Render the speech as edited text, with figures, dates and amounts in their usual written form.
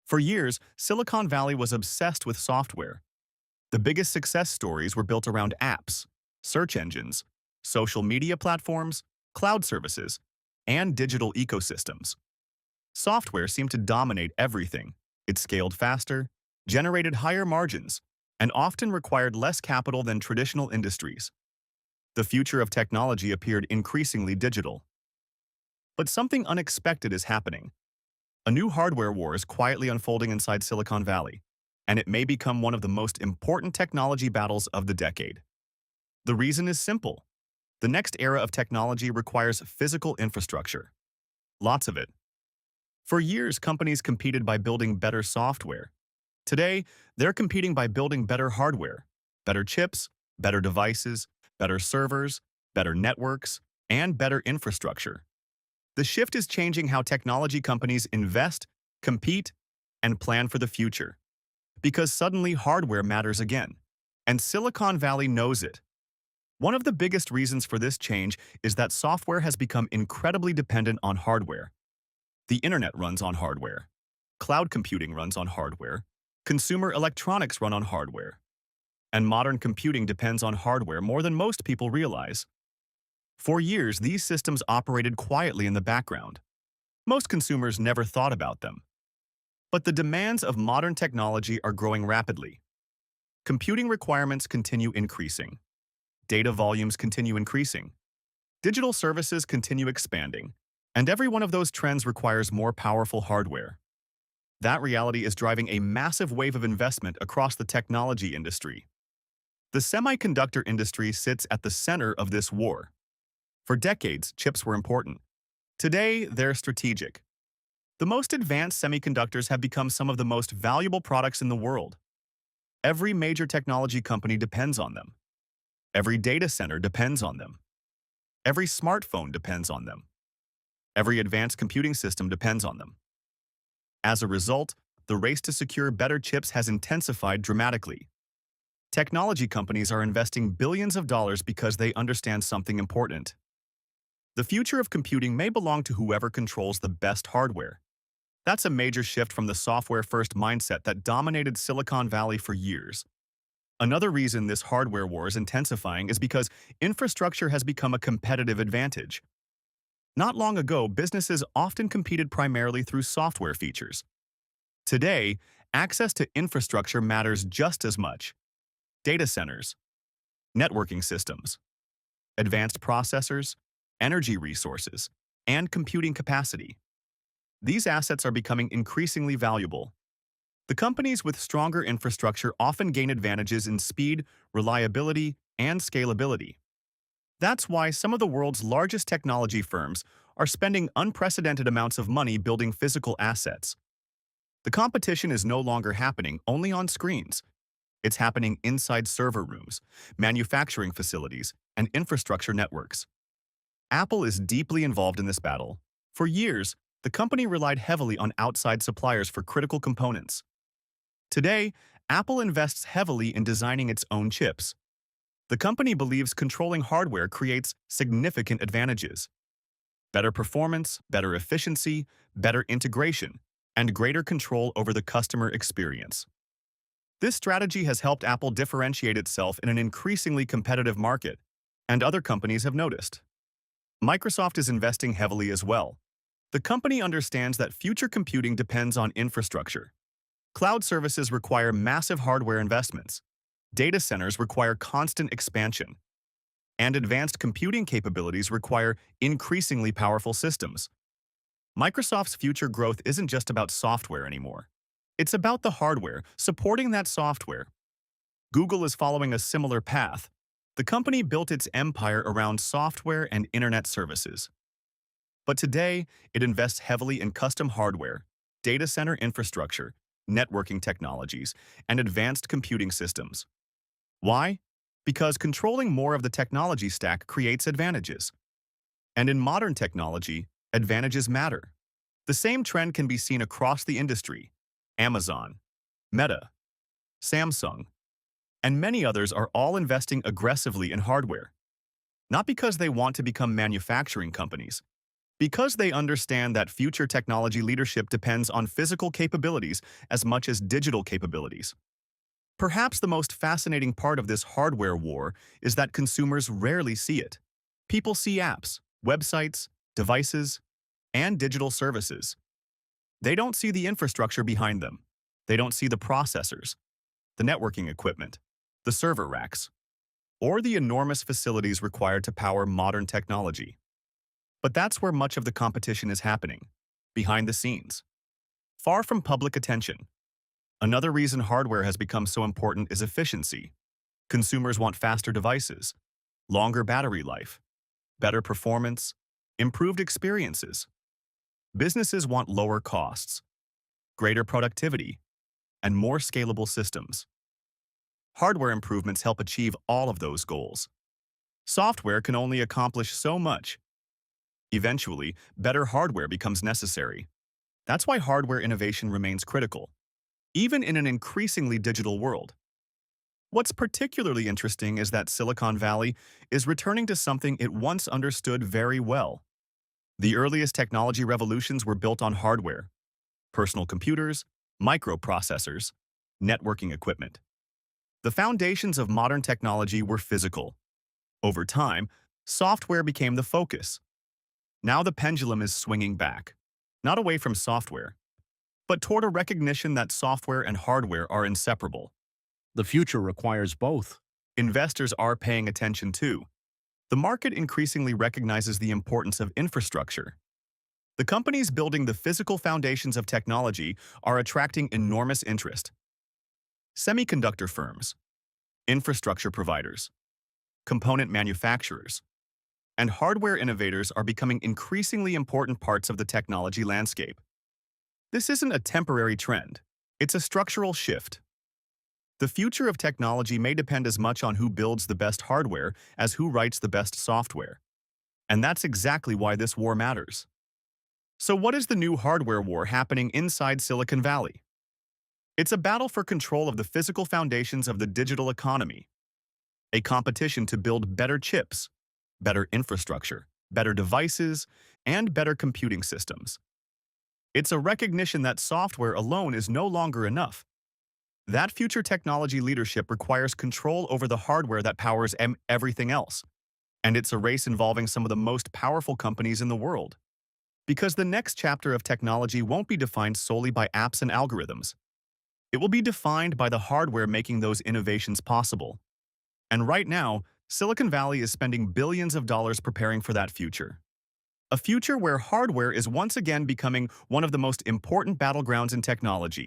For years, Silicon Valley was obsessed with software. The biggest success stories were built around apps, search engines, social media platforms, cloud services, and digital ecosystems. Software seemed to dominate everything. It scaled faster, generated higher margins, and often required less capital than traditional industries. The future of technology appeared increasingly digital. But something unexpected is happening. A new hardware war is quietly unfolding inside Silicon Valley, and it may become one of the most important technology battles of the decade. The reason is simple. The next era of technology requires physical infrastructure. Lots of it. For years, companies competed by building better software. Today, they're competing by building better hardware, better chips, better devices, better servers, better networks, and better infrastructure. The shift is changing how technology companies invest, compete, and plan for the future. Because suddenly hardware matters again. And Silicon Valley knows it. One of the biggest reasons for this change is that software has become incredibly dependent on hardware. The internet runs on hardware. Cloud computing runs on hardware. Consumer electronics run on hardware. And modern computing depends on hardware more than most people realize. For years, these systems operated quietly in the background. Most consumers never thought about them. But the demands of modern technology are growing rapidly. Computing requirements continue increasing. Data volumes continue increasing. Digital services continue expanding. And every one of those trends requires more powerful hardware. That reality is driving a massive wave of investment across the technology industry. The semiconductor industry sits at the center of this war. For decades, chips were important. Today, they're strategic. The most advanced semiconductors have become some of the most valuable products in the world. Every major technology company depends on them. Every data center depends on them. Every smartphone depends on them. Every advanced computing system depends on them. As a result, the race to secure better chips has intensified dramatically. Technology companies are investing billions of dollars because they understand something important. The future of computing may belong to whoever controls the best hardware. That's a major shift from the software-first mindset that dominated Silicon Valley for years. Another reason this hardware war is intensifying is because infrastructure has become a competitive advantage. Not long ago, businesses often competed primarily through software features. Today, access to infrastructure matters just as much. Data centers, networking systems, advanced processors, energy resources, and computing capacity. These assets are becoming increasingly valuable. The companies with stronger infrastructure often gain advantages in speed, reliability, and scalability. That's why some of the world's largest technology firms are spending unprecedented amounts of money building physical assets. The competition is no longer happening only on screens. It's happening inside server rooms, manufacturing facilities, and infrastructure networks. Apple is deeply involved in this battle. For years, the company relied heavily on outside suppliers for critical components. Today, Apple invests heavily in designing its own chips. The company believes controlling hardware creates significant advantages: better performance, better efficiency, better integration, and greater control over the customer experience. This strategy has helped Apple differentiate itself in an increasingly competitive market, and other companies have noticed. Microsoft is investing heavily as well. The company understands that future computing depends on infrastructure. Cloud services require massive hardware investments. Data centers require constant expansion. And advanced computing capabilities require increasingly powerful systems. Microsoft's future growth isn't just about software anymore. It's about the hardware supporting that software. Google is following a similar path. The company built its empire around software and internet services. But today, it invests heavily in custom hardware, data center infrastructure, networking technologies, and advanced computing systems. Why? Because controlling more of the technology stack creates advantages. And in modern technology, advantages matter. The same trend can be seen across the industry. Amazon, Meta, Samsung, and many others are all investing aggressively in hardware. Not because they want to become manufacturing companies, Because they understand that future technology leadership depends on physical capabilities as much as digital capabilities. Perhaps the most fascinating part of this hardware war is that consumers rarely see it. People see apps, websites, devices, and digital services. They don't see the infrastructure behind them. They don't see the processors, the networking equipment, the server racks, or the enormous facilities required to power modern technology. But that's where much of the competition is happening, behind the scenes, far from public attention. Another reason hardware has become so important is efficiency. Consumers want faster devices, longer battery life, better performance, improved experiences. Businesses want lower costs, greater productivity, and more scalable systems. Hardware improvements help achieve all of those goals. Software can only accomplish so much. Eventually, better hardware becomes necessary. That's why hardware innovation remains critical, even in an increasingly digital world. What's particularly interesting is that Silicon Valley is returning to something it once understood very well. The earliest technology revolutions were built on hardware: personal computers, microprocessors, networking equipment. The foundations of modern technology were physical. Over time, software became the focus. Now the pendulum is swinging back, not away from software, but toward a recognition that software and hardware are inseparable. The future requires both. Investors are paying attention too. The market increasingly recognizes the importance of infrastructure. The companies building the physical foundations of technology are attracting enormous interest. Semiconductor firms, infrastructure providers, component manufacturers, and hardware innovators are becoming increasingly important parts of the technology landscape. This isn't a temporary trend. It's a structural shift. The future of technology may depend as much on who builds the best hardware as who writes the best software. And that's exactly why this war matters. So what is the new hardware war happening inside Silicon Valley? It's a battle for control of the physical foundations of the digital economy, a competition to build better chips, better infrastructure, better devices, and better computing systems. It's a recognition that software alone is no longer enough. That future technology leadership requires control over the hardware that powers everything else. And it's a race involving some of the most powerful companies in the world. Because the next chapter of technology won't be defined solely by apps and algorithms. It will be defined by the hardware making those innovations possible. And right now, Silicon Valley is spending billions of dollars preparing for that future. A future where hardware is once again becoming one of the most important battlegrounds in technology.